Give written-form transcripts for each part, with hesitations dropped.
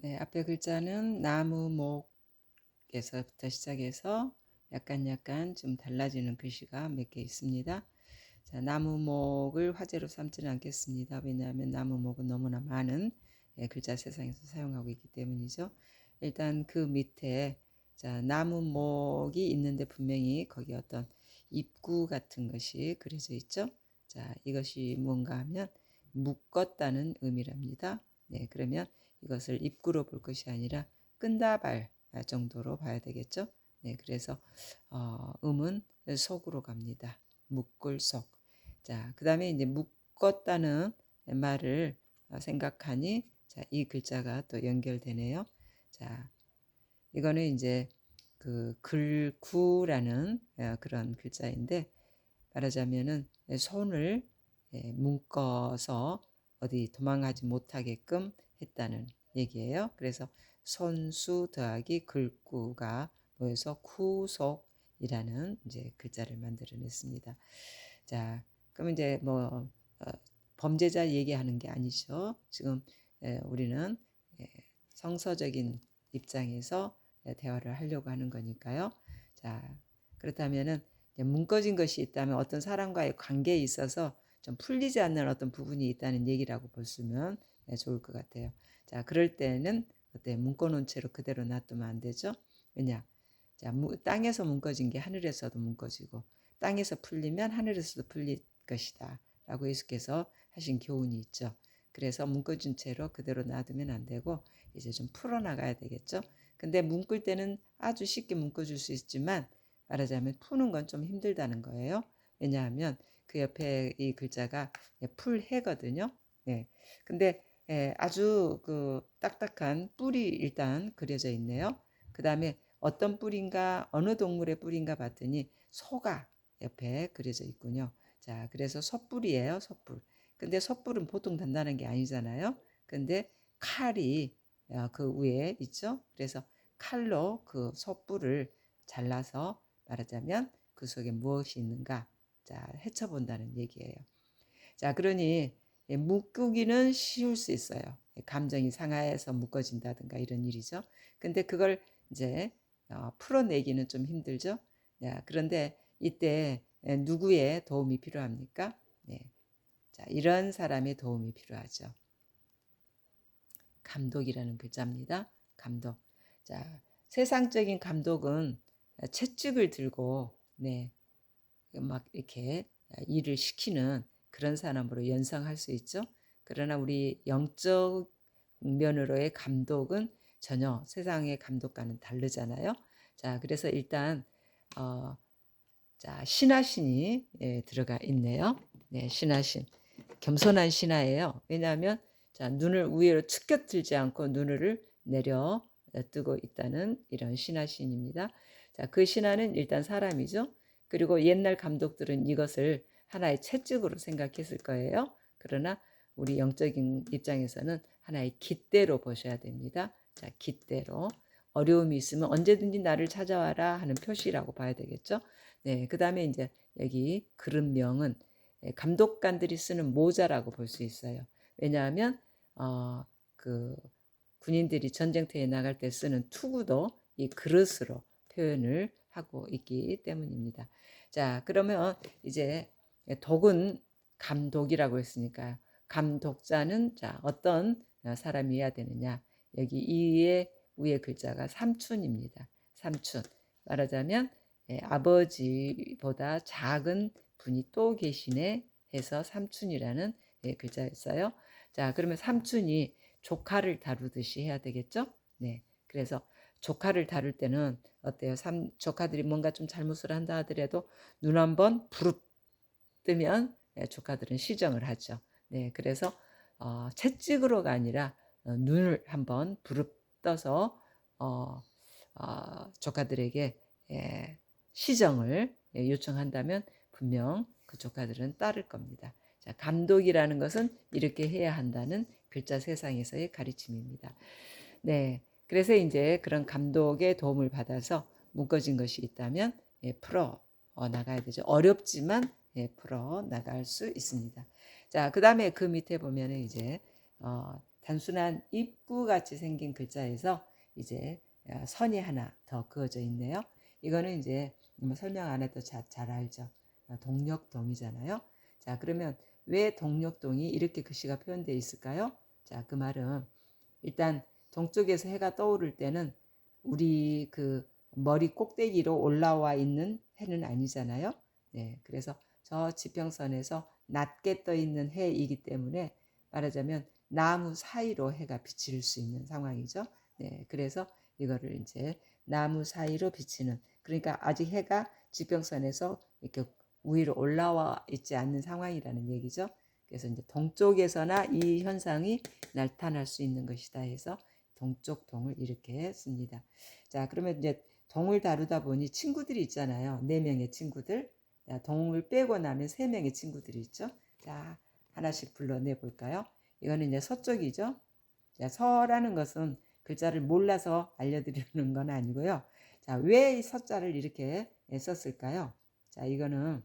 네, 앞에 글자는 나무, 목에서부터 시작해서 약간 좀 달라지는 글씨가 몇 개 있습니다. 자, 나무, 목을 화제로 삼지는 않겠습니다. 왜냐하면 나무, 목은 너무나 많은 글자 세상에서 사용하고 있기 때문이죠. 일단 그 밑에 자, 나무, 목이 있는데 분명히 거기 어떤 입구 같은 것이 그려져 있죠. 자, 이것이 뭔가 하면 묶었다는 의미랍니다. 네, 그러면 이것을 입구로 볼 것이 아니라 끈다발 정도로 봐야 되겠죠. 네, 그래서 음은 속으로 갑니다. 묶을 속. 자, 그 다음에 이제 묶었다는 말을 생각하니 자, 이 글자가 또 연결되네요. 자, 이거는 이제 그 글구라는 그런 글자인데 말하자면은 손을 묶어서 어디 도망가지 못하게끔 했다는 얘기예요. 그래서 손수 더하기 글구가 모여서 구속이라는 이제 글자를 만들어냈습니다. 자, 그럼 이제 뭐 범죄자 얘기하는 게 아니죠. 지금 우리는 성서적인 입장에서 대화를 하려고 하는 거니까요. 자, 그렇다면은 묶어진 것이 있다면 어떤 사람과의 관계에 있어서 좀 풀리지 않는 어떤 부분이 있다는 얘기라고 보시면 좋을 것 같아요. 자, 그럴 때는 그때 묶어놓은 채로 그대로 놔두면 안 되죠. 왜냐? 자, 땅에서 묶어진 게 하늘에서도 묶어지고 땅에서 풀리면 하늘에서도 풀릴 것이다. 라고 예수께서 하신 교훈이 있죠. 그래서 묶어진 채로 그대로 놔두면 안 되고 이제 좀 풀어나가야 되겠죠. 근데 묶을 때는 아주 쉽게 묶어줄 수 있지만 말하자면 푸는 건 좀 힘들다는 거예요. 왜냐하면 그 옆에 이 글자가 풀해거든요. 네. 근데 아주 그 딱딱한 뿔이 일단 그려져 있네요. 그 다음에 어떤 뿔인가 어느 동물의 뿔인가 봤더니 소가 옆에 그려져 있군요. 자, 그래서 섣불이에요, 섣불. 근데 섣불은 보통 단단한 게 아니잖아요. 근데 칼이 그 위에 있죠. 그래서 칼로 그 섣불을 잘라서 말하자면 그 속에 무엇이 있는가 자 헤쳐본다는 얘기예요. 자, 그러니 묶기는 쉬울 수 있어요. 감정이 상하여서 묶어진다든가 이런 일이죠. 근데 그걸 이제 풀어내기는 좀 힘들죠. 네, 그런데 이때 누구의 도움이 필요합니까? 네, 자, 이런 사람의 도움이 필요하죠. 감독이라는 글자입니다. 감독. 자, 세상적인 감독은 채찍을 들고 네, 막 이렇게 일을 시키는 그런 사람으로 연상할 수 있죠. 그러나 우리 영적 면으로의 감독은 전혀 세상의 감독과는 다르잖아요. 자, 그래서 일단 자, 신하신이 들어가 있네요. 네, 신하신. 겸손한 신하예요. 왜냐하면 자, 눈을 위로 측겨들지 않고 눈을 내려 뜨고 있다는 이런 신하신입니다. 자, 그 신하는 일단 사람이죠. 그리고 옛날 감독들은 이것을 하나의 채찍으로 생각했을 거예요. 그러나 우리 영적인 입장에서는 하나의 깃대로 보셔야 됩니다. 자, 깃대로. 어려움이 있으면 언제든지 나를 찾아와라 하는 표시라고 봐야 되겠죠. 네, 그 다음에 이제 여기 그릇명은 감독관들이 쓰는 모자라고 볼 수 있어요. 왜냐하면 그 군인들이 전쟁터에 나갈 때 쓰는 투구도 이 그릇으로 표현을 하고 있기 때문입니다. 자, 그러면 이제 독은 감독이라고 했으니까 감독자는 자 어떤 사람이어야 되느냐? 여기 이의 위에 글자가 삼춘입니다. 삼춘. 말하자면 아버지보다 작은 분이 또 계시네 해서 삼춘이라는 글자였어요. 자, 그러면 삼춘이 조카를 다루듯이 해야 되겠죠? 네. 그래서 조카를 다룰 때는 어때요? 조카들이 뭔가 좀 잘못을 한다 하더라도 눈 한번 부릅 뜨면 조카들은 시정을 하죠. 네. 그래서 채찍으로가 아니라 눈을 한번 부릅 떠서 조카들에게 시정을 요청한다면 분명 그 조카들은 따를 겁니다. 자, 감독이라는 것은 이렇게 해야 한다는 글자 세상에서의 가르침입니다. 네, 그래서 이제 그런 감독의 도움을 받아서 묶어진 것이 있다면 풀어 나가야 되죠. 어렵지만 풀어 나갈 수 있습니다. 자, 그 다음에 그 밑에 보면은 이제 단순한 입구 같이 생긴 글자에서 이제 선이 하나 더 그어져 있네요. 이거는 이제 뭐 설명 안 해도 잘 알죠. 동력동이잖아요. 자, 그러면 왜 동력동이 이렇게 글씨가 표현되어 있을까요? 자, 그 말은 일단 동쪽에서 해가 떠오를 때는 우리 그 머리 꼭대기로 올라와 있는 해는 아니잖아요. 네, 그래서 저 지평선에서 낮게 떠 있는 해이기 때문에 말하자면 나무 사이로 해가 비칠 수 있는 상황이죠. 네, 그래서 이거를 이제 나무 사이로 비치는, 그러니까 아직 해가 지평선에서 이렇게 위로 올라와 있지 않는 상황이라는 얘기죠. 그래서 이제 동쪽에서나 이 현상이 나타날 수 있는 것이다 해서 동쪽 동을 이렇게 씁니다. 자, 그러면 이제 동을 다루다 보니 친구들이 있잖아요. 4명의 친구들. 자, 동을 빼고 나면 3명의 친구들이 있죠. 자, 하나씩 불러내 볼까요? 이거는 이제 서쪽이죠. 자, 서라는 것은 글자를 몰라서 알려드리는 건 아니고요. 자, 왜 서자를 이렇게 썼을까요? 자, 이거는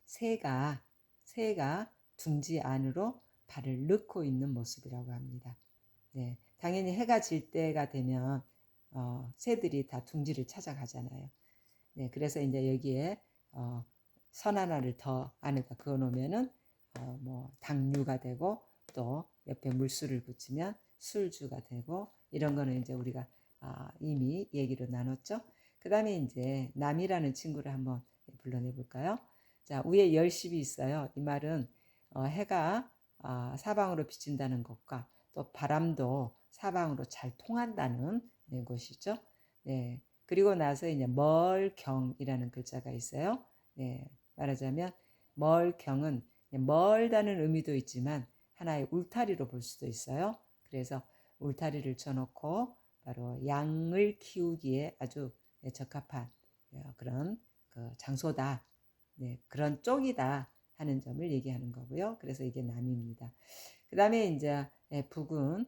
새가 둥지 안으로 발을 넣고 있는 모습이라고 합니다. 네, 당연히 해가 질 때가 되면 새들이 다 둥지를 찾아가잖아요. 네, 그래서 이제 여기에 선 하나를 더 안에다 그어 놓으면은 뭐 당류가 되고 또 옆에 물술을 붙이면 술주가 되고 이런 거는 이제 우리가 이미 얘기를 나눴죠. 그 다음에 이제 남이라는 친구를 한번 불러내 볼까요? 자, 위에 열십이 있어요. 이 말은 해가 사방으로 비친다는 것과 또 바람도 사방으로 잘 통한다는 것이죠. 네. 그리고 나서 이제 멀경이라는 글자가 있어요. 네. 말하자면 멀경은 멀다는 의미도 있지만 하나의 울타리로 볼 수도 있어요. 그래서 울타리를 쳐놓고 바로 양을 키우기에 아주 적합한 그런 그 장소다. 네, 그런 쪽이다 하는 점을 얘기하는 거고요. 그래서 이게 남입니다. 그 다음에 이제 북은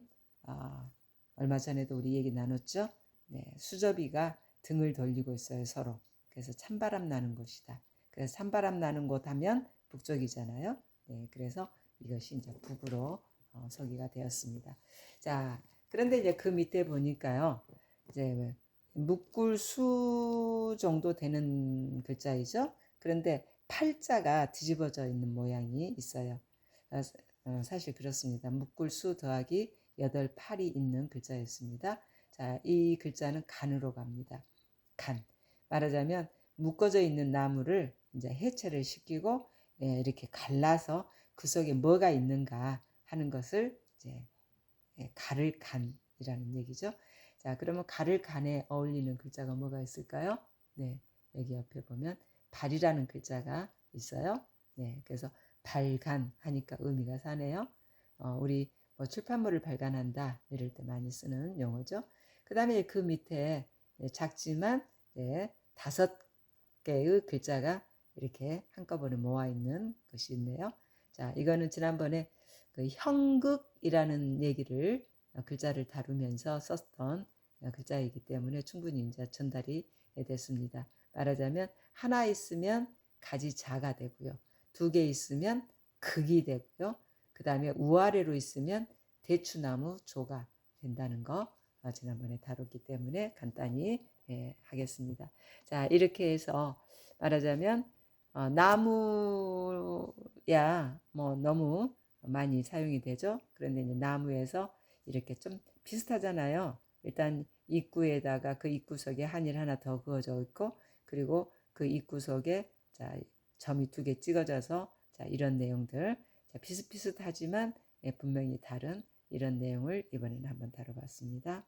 얼마 전에도 우리 얘기 나눴죠. 네, 수저비가 등을 돌리고 있어요, 서로. 그래서 찬바람 나는 곳이다. 그래서 찬바람 나는 곳 하면 북쪽이잖아요. 네, 그래서 이것이 이제 북으로 서기가 되었습니다. 자, 그런데 이제 그 밑에 보니까요, 이제 묵굴수 정도 되는 글자이죠. 그런데 팔자가 뒤집어져 있는 모양이 있어요. 사실 그렇습니다. 묵굴수 더하기 8팔이 있는 글자였습니다. 자, 이 글자는 간으로 갑니다. 간. 말하자면 묶어져 있는 나무를 이제 해체를 시키고 이렇게 갈라서 그 속에 뭐가 있는가 하는 것을 이제 가를 간이라는 얘기죠. 자, 그러면 가를 간에 어울리는 글자가 뭐가 있을까요? 네, 여기 옆에 보면 발이라는 글자가 있어요. 네, 그래서 발간 하니까 의미가 사네요. 우리 뭐 출판물을 발간한다 이럴 때 많이 쓰는 용어죠. 그 다음에 그 밑에 작지만 5개의 글자가 이렇게 한꺼번에 모아 있는 것이 있네요. 자, 이거는 지난번에 그 형극이라는 얘기를 글자를 다루면서 썼던 글자이기 때문에 충분히 이제 전달이 됐습니다. 말하자면 하나 있으면 가지자가 되고요. 2개 있으면 극이 되고요. 그 다음에 우아래로 있으면 대추나무 조가 된다는 거 지난번에 다뤘기 때문에 간단히 하겠습니다. 자, 이렇게 해서 말하자면 나무야 뭐 너무 많이 사용이 되죠. 그런데 이제 나무에서 이렇게 좀 비슷하잖아요. 일단 입구에다가 그 입구 속에 한일 하나 더 그어져 있고 그리고 그 입구 속에 자 점이 2개 찍어져서 자 이런 내용들 자 비슷비슷하지만 분명히 다른 이런 내용을 이번에는 한번 다뤄봤습니다.